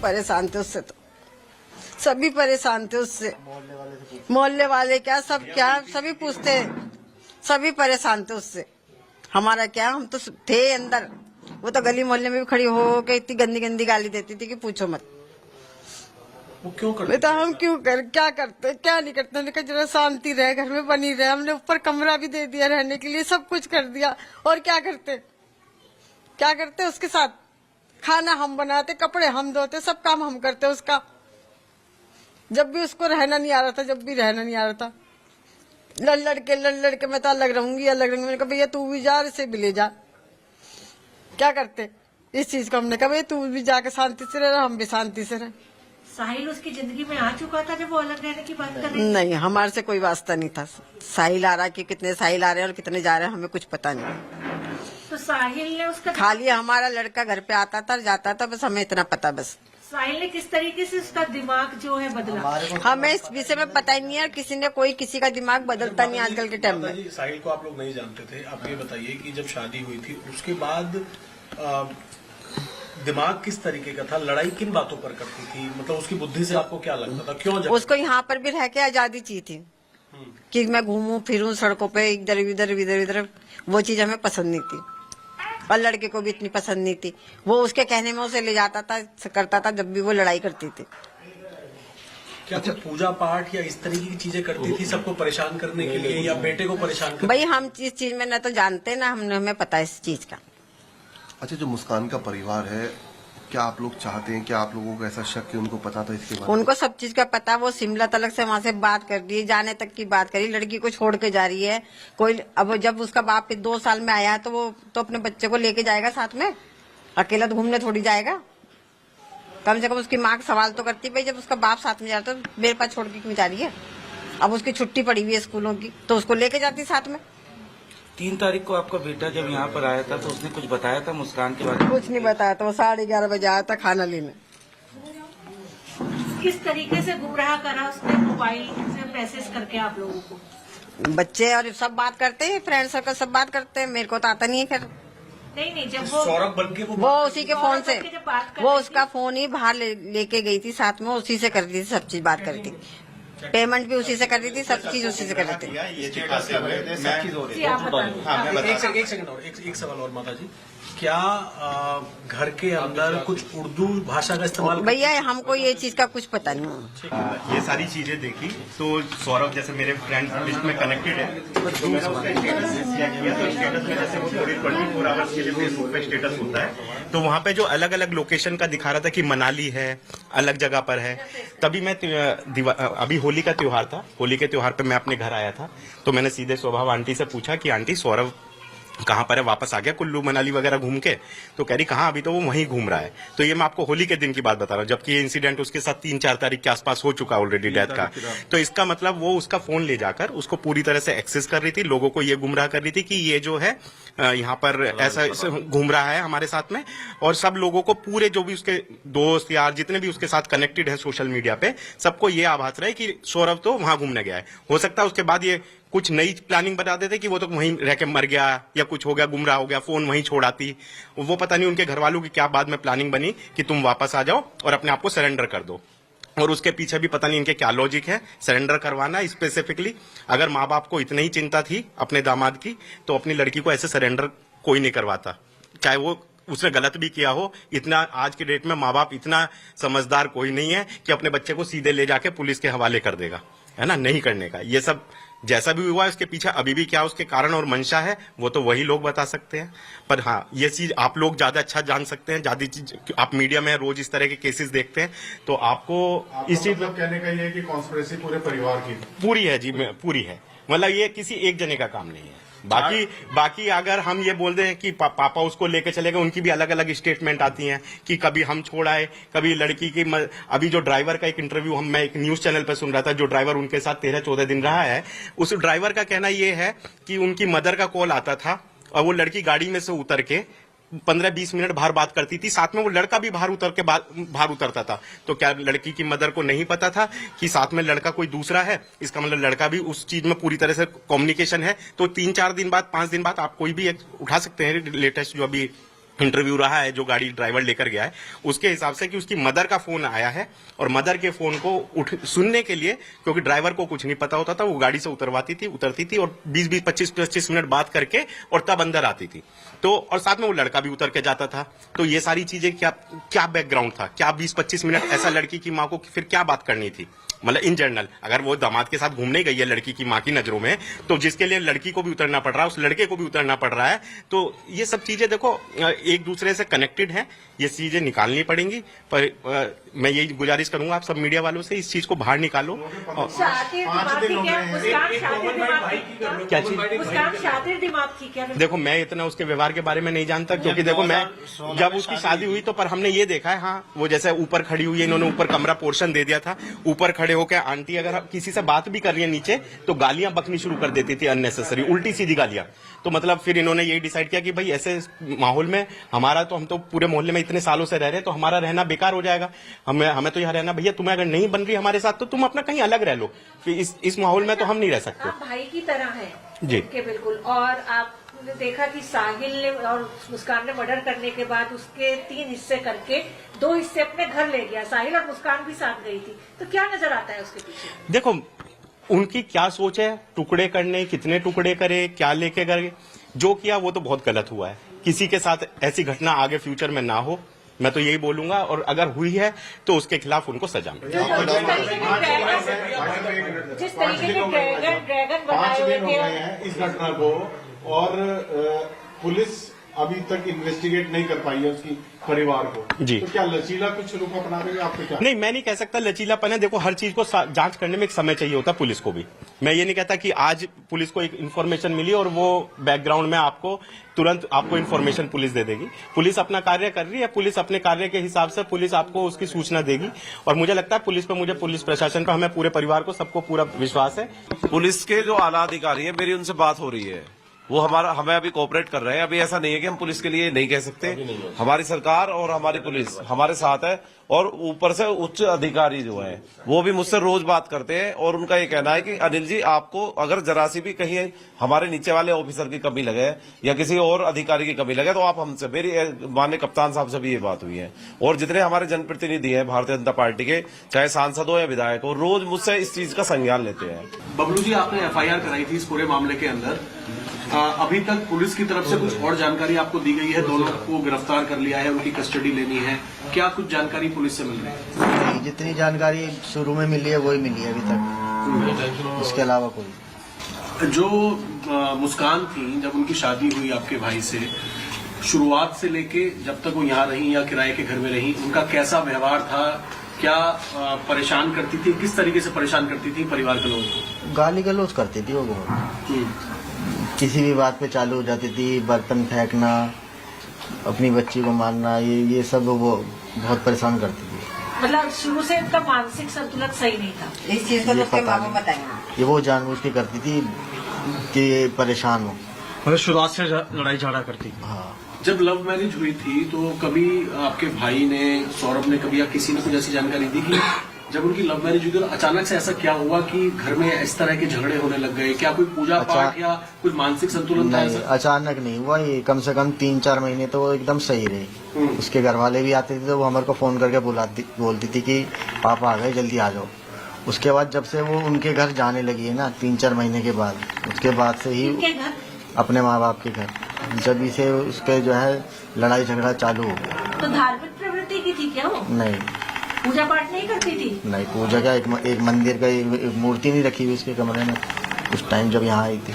परेशान थे उससे, तो सभी परेशान थे उससे। मोहल्ले वाले क्या सब क्या सभी पूछते हैं, सभी परेशान थे उससे। हमारा क्या, हम तो थे अंदर, वो तो गली मोहल्ले में भी खड़ी हो के इतनी गंदी गंदी गाली देती थी कि पूछो मत। वो क्यों करते तो हम क्यों क्या करते क्या नहीं करते, हमने कहा जरा शांति रहे, घर में बनी रहे। हमने ऊपर कमरा भी दे दिया रहने के लिए, सब कुछ कर दिया, और क्या करते उसके साथ। खाना हम बनाते, कपड़े हम धोते, सब काम हम करते उसका। जब भी उसको रहना नहीं आ रहा था, लड़ के मैं तो अलग रहूंगी। मैंने कहा भैया तू भी जा, इसे भी ले जा। क्या करते इस चीज को, हमने कहा भैया तू भी जाके शांति से रह, हम भी शांति से रहे। साहिल उसकी जिंदगी में आ चुका था जब वो अलग रहने की बात कर रही थी? नहीं, हमारे से कोई वास्ता नहीं था। साहिल आ रहा कि कितने साहिल आ रहे हैं और कितने जा रहे हैं, हमें कुछ पता नहीं। तो साहिल ने उसका खाली हमारा लड़का घर पे आता था जाता था, बस हमें इतना पता। बस साहिल ने किस तरीके से उसका दिमाग जो है बदला, हमें इस विषय में पता ही नहीं है। कोई किसी का दिमाग बदलता नहीं आजकल के टाइम में। साहिल को आप लोग नहीं जानते थे। आप ये बताइए कि जब शादी हुई थी उसके बाद दिमाग किस तरीके का था, लड़ाई किन बातों पर करती थी, मतलब उसकी बुद्धि से आपको क्या लगता था, क्यों उसको यहाँ पर भी रह के आजादी चाहिए थी कि मैं घूमूं फिरूं सड़कों पे, इधर, वो चीज हमें पसंद नहीं थी, और लड़के को भी इतनी पसंद नहीं थी। वो उसके कहने में उसे ले जाता था, करता था जब भी वो लड़ाई करती थी। क्या पूजा पाठ या इस तरीके की चीजें करती थी सबको परेशान करने के लिए, या बेटे को परेशान करने? भाई हम इस चीज में न तो जानते ना हमें पता है इस चीज का। अच्छा, जो मुस्कान का परिवार है, क्या आप लोग चाहते हैं, क्या आप लोगों को ऐसा शक कि उनको पता था इसके बारे में? उनको सब चीज का पता। वो शिमला तलक से वहाँ से बात कर रही है, जाने तक की बात करी, लड़की को छोड़ के जा रही है। कोई अब जब उसका बाप 2 साल में आया है तो वो तो अपने बच्चे को लेके जाएगा साथ में, अकेला तो घूमने थोड़ी जाएगा। कम से कम उसकी माँ का सवाल तो करती, भाई जब उसका बाप साथ में जा रहा तो मेरे पास छोड़ के क्यों जा रही है। अब उसकी छुट्टी पड़ी हुई है स्कूलों की, तो उसको लेके जाती साथ में। 3 तारीख को आपका बेटा जब यहाँ पर आया था तो उसने कुछ बताया था मुस्कान के बारे में? कुछ नहीं बताया था। वो 11:30 बजे आया था खाना लेने। किस तरीके से गुमराह करा उसने, मोबाइल से मैसेज करके आप लोगों को? बच्चे और सब बात करते हैं, फ्रेंड सर्कल सब बात करते हैं, मेरे को तो आता नहीं है। खैर नहीं, जब वो सौरभ बन के वो उसी के फोन से, वो उसका फोन ही बाहर लेके गई थी साथ में, उसी से कर रही थी सब चीज, बात करती थी, पेमेंट भी उसी से कर रही थी, सब चीज उसी से कर रही थी। एक सवाल और माता जी, क्या घर के अंदर कुछ उर्दू भाषा का इस्तेमाल? भैया हमको ये चीज का कुछ पता नहीं। ये सारी चीजें देखी तो सौरभ जैसे मेरे फ्रेंड्स लिस्ट में कनेक्टेड है, तो मैंने उसका स्टेटस चेक किया तो स्टेटस में जैसे वो पूरी 24 आवर्स के लिए फेसबुक पे स्टेटस होता है, तो वहाँ पे जो अलग अलग लोकेशन का दिखा रहा था कि मनाली है, अलग जगह पर है। तभी मैं अभी होली का त्योहार था, होली के त्योहार पे मैं अपने घर आया था, तो मैंने सीधे स्वभाव आंटी से पूछा कि आंटी सौरभ कहाँ पर है, वापस आ गया कुल्लू मनाली वगैरह घूम के? तो कह रही कहाँ, अभी तो वो वहीं घूम रहा है। तो ये मैं आपको होली के दिन की बात बता रहा हूँ, जबकि ये इंसिडेंट उसके साथ 3-4 तारीख के आसपास हो चुका ऑलरेडी डेथ का। तो इसका मतलब वो उसका फोन ले जाकर उसको पूरी तरह से एक्सेस कर रही थी, लोगों को ये गुमराह कर रही थी कि ये जो है यहाँ पर ऐसा घूम रहा है हमारे साथ में, और सब लोगों को, पूरे जो भी उसके दोस्त यार जितने भी उसके साथ कनेक्टेड है सोशल मीडिया पे, सबको ये आभास रहे कि सौरभ तो वहां घूमने गया है। हो सकता है उसके बाद ये कुछ नई प्लानिंग बता देते कि वो तो वहीं रह के मर गया या कुछ हो गया, गुमराह हो गया, फोन वहीं छोड़ आती। वो पता नहीं उनके घर वालों की क्या बाद में प्लानिंग बनी कि तुम वापस आ जाओ और अपने आप को सरेंडर कर दो, और उसके पीछे भी पता नहीं इनके क्या लॉजिक है सरेंडर करवाना स्पेसिफिकली। अगर माँ बाप को इतनी ही चिंता थी अपने दामाद की, तो अपनी लड़की को ऐसे सरेंडर कोई नहीं करवाता, चाहे वो उसने गलत भी किया हो। इतना आज की डेट में माँ बाप इतना समझदार कोई नहीं है कि अपने बच्चे को सीधे ले जाके पुलिस के हवाले कर देगा, है ना, नहीं करने का। ये सब जैसा भी हुआ है उसके पीछे अभी भी क्या उसके कारण और मंशा है, वो तो वही लोग बता सकते हैं। पर हाँ, ये चीज आप लोग ज्यादा अच्छा जान सकते हैं, ज्यादा चीज आप मीडिया में रोज इस तरह के केसेस देखते हैं, तो आपको इस चीज मतलब कहने का ये है कि कॉन्स्पिरेसी पूरे परिवार की पूरी है जी, पूरी है। मतलब ये किसी एक जने का काम नहीं है। बाकी अगर हम ये बोल दें कि पापा उसको लेके चले गए, उनकी भी अलग अलग स्टेटमेंट आती हैं कि कभी हम छोड़ आए, कभी लड़की की अभी जो ड्राइवर का एक इंटरव्यू मैं एक न्यूज चैनल पर सुन रहा था, जो ड्राइवर उनके साथ 13-14 दिन रहा है, उस ड्राइवर का कहना ये है कि उनकी मदर का कॉल आता था और वो लड़की गाड़ी में से उतर के 15-20 मिनट बाहर बात करती थी, साथ में वो लड़का भी बाहर उतरता था। तो क्या लड़की की मदर को नहीं पता था कि साथ में लड़का कोई दूसरा है? इसका मतलब लड़का भी उस चीज में पूरी तरह से कम्युनिकेशन है। तो 3-4 दिन बाद, 5 दिन बाद आप कोई भी एक उठा सकते हैं लेटेस्ट जो अभी इंटरव्यू रहा है जो गाड़ी ड्राइवर लेकर गया है उसके हिसाब से कि उसकी मदर का फोन आया है और मदर के फोन को सुनने के लिए, क्योंकि ड्राइवर को कुछ नहीं पता होता था, वो गाड़ी से उतरती थी और 20-20 25-25 मिनट बात करके और तब अंदर आती थी। तो और साथ में वो लड़का भी उतर के जाता था। तो ये सारी चीजें क्या बैकग्राउंड था, क्या 20-25 मिनट ऐसा लड़की की माँ को फिर क्या बात करनी थी, मतलब इन जनरल अगर वो दामाद के साथ घूमने गई है लड़की की माँ की नजरों में, तो जिसके लिए लड़की को भी उतरना पड़ रहा है, उस लड़के को भी उतरना पड़ रहा है। तो ये सब चीजें देखो एक दूसरे से कनेक्टेड हैं, ये चीजें निकालनी पड़ेंगी। पर मैं यही गुजारिश करूंगा आप सब मीडिया वालों से, इस चीज को बाहर निकालो। क्या चीज? शातिर दिमाग थी क्या? देखो मैं इतना उसके व्यवहार के बारे में नहीं जानता, क्योंकि देखो मैं जब उसकी शादी हुई तो पर हमने ये देखा है, हाँ वो जैसे ऊपर खड़ी हुई है, इन्होंने ऊपर कमरा पोर्शन दे दिया था, ऊपर खड़े होकर आंटी अगर किसी से बात भी कर रही है नीचे तो गालियां बकनी शुरू कर देती थी, अननेसेसरी उल्टी सीधी गालियां। तो मतलब फिर इन्होंने यही डिसाइड किया कि भाई ऐसे माहौल में हमारा तो हम तो पूरे मोहल्ले में इतने सालों से रह रहे हैं, तो हमारा रहना बेकार हो जाएगा, हमें तो यहाँ रहना, भैया तुम्हें अगर नहीं बन रही हमारे साथ तो तुम अपना कहीं अलग रह लो, फिर इस माहौल में तो हम नहीं रह सकते। आप भाई की तरह हैं जी के बिल्कुल। और आपने देखा कि साहिल ने और मुस्कान ने मर्डर करने के बाद उसके 3 हिस्से करके 2 हिस्से अपने घर ले गया, साहिल और मुस्कान भी साथ गई थी। तो क्या नजर आता है उसके पीछे? देखो उनकी क्या सोच है, टुकड़े करने, कितने टुकड़े करे, क्या लेके करे, जो किया वो तो बहुत गलत हुआ है। किसी के साथ ऐसी घटना आगे फ्यूचर में ना हो, मैं तो यही बोलूंगा, और अगर हुई है तो उसके खिलाफ उनको सजा मिले। जिस तरीके के ड्रैगन बनाए हुए थे इस घटना को, और पुलिस अभी तक इन्वेस्टिगेट नहीं कर पाई है उसकी परिवार को जी। तो क्या लचीला कुछ रुख अपना रही है आपको? क्या नहीं, मैं नहीं कह सकता लचीलापन है। देखो हर चीज को जांच करने में एक समय चाहिए होता है पुलिस को भी। मैं ये नहीं कहता कि आज पुलिस को एक इन्फॉर्मेशन मिली और वो बैकग्राउंड में आपको तुरंत आपको इन्फॉर्मेशन पुलिस दे देगी। पुलिस अपना कार्य कर रही है, पुलिस अपने कार्य के हिसाब से पुलिस आपको उसकी सूचना देगी, और मुझे लगता है पुलिस पे, पुलिस प्रशासन पर, हमें पूरे परिवार को, सबको पूरा विश्वास है। पुलिस के जो आला अधिकारी है, मेरी उनसे बात हो रही है, वो हमें अभी कोऑपरेट कर रहे हैं। अभी ऐसा नहीं है कि हम पुलिस के लिए नहीं कह सकते, हमारी सरकार और हमारी पुलिस हमारे साथ है, और ऊपर से उच्च अधिकारी जो है वो भी मुझसे रोज बात करते हैं, और उनका ये कहना है कि अनिल जी आपको अगर जरा सी भी कहीं हमारे नीचे वाले ऑफिसर की कमी लगे या किसी और अधिकारी की कमी लगे तो आप हमसे, मेरी माननीय कप्तान साहब से भी ये बात हुई है, और जितने हमारे जनप्रतिनिधि हैं भारतीय जनता पार्टी के, चाहे सांसद हो या विधायक हो, रोज मुझसे इस चीज का संज्ञान लेते हैं। बबलू जी, आपने एफआईआर कराई थी इस पूरे मामले के अंदर, अभी तक पुलिस की तरफ से कुछ और जानकारी आपको दी गई है? दोनों को गिरफ्तार कर लिया है, उनकी कस्टडी लेनी है, क्या कुछ जानकारी पुलिस से मिल रही है? जितनी जानकारी शुरू में मिली है वही मिली है अभी तक, इसके अलावा कोई। जो मुस्कान थी, जब उनकी शादी हुई आपके भाई से, शुरुआत से लेके जब तक वो यहाँ रही या किराए के घर में रही, उनका कैसा व्यवहार था? क्या परेशान करती थी, किस तरीके से परेशान करती थी परिवार के लोगों को? गाली गलौज करती थी वो बहुत, किसी भी बात पे चालू हो जाती थी, बर्तन फेंकना, अपनी बच्ची को मारना, ये सब वो बहुत परेशान करती थी। मतलब शुरू से उनका मानसिक संतुलन सही नहीं था। इस चीज को तो उसके माँ बाप बताएंगे। ये वो जानबूझ के करती थी कि परेशान हो, मतलब शुरुआत से लड़ाई झगड़ा करती थी। हाँ। जब लव मैरिज हुई थी तो कभी आपके भाई ने, सौरभ ने कभी या किसी ने कुछ ऐसी जानकारी दी कि जब उनकी लव मैरिज हुई तो अचानक से ऐसा क्या हुआ कि घर में इस तरह के झगड़े होने लग गए? क्या कोई पूजा पाठ या कोई मानसिक संतुलन था? नहीं, अचानक नहीं हुआ ये, कम से कम 3-4 महीने तो वो एकदम सही रही। उसके घर वाले भी आते थे तो वो हमारे को फोन करके बोलती थी कि पापा आ गए, जल्दी आ जाओ। उसके बाद जब से वो उनके घर जाने लगी है ना 3-4 महीने के बाद, उसके बाद से ही अपने माँ बाप के घर, जब इसे उसके जो है लड़ाई झगड़ा चालू हो गया। तो धार्मिक प्रवृत्ति की थी क्या वो? नहीं, पूजा पाठ नहीं करती थी? नहीं, पूजा का एक मंदिर का एक मूर्ति नहीं रखी हुई उसके कमरे में उस टाइम जब यहाँ आई थी।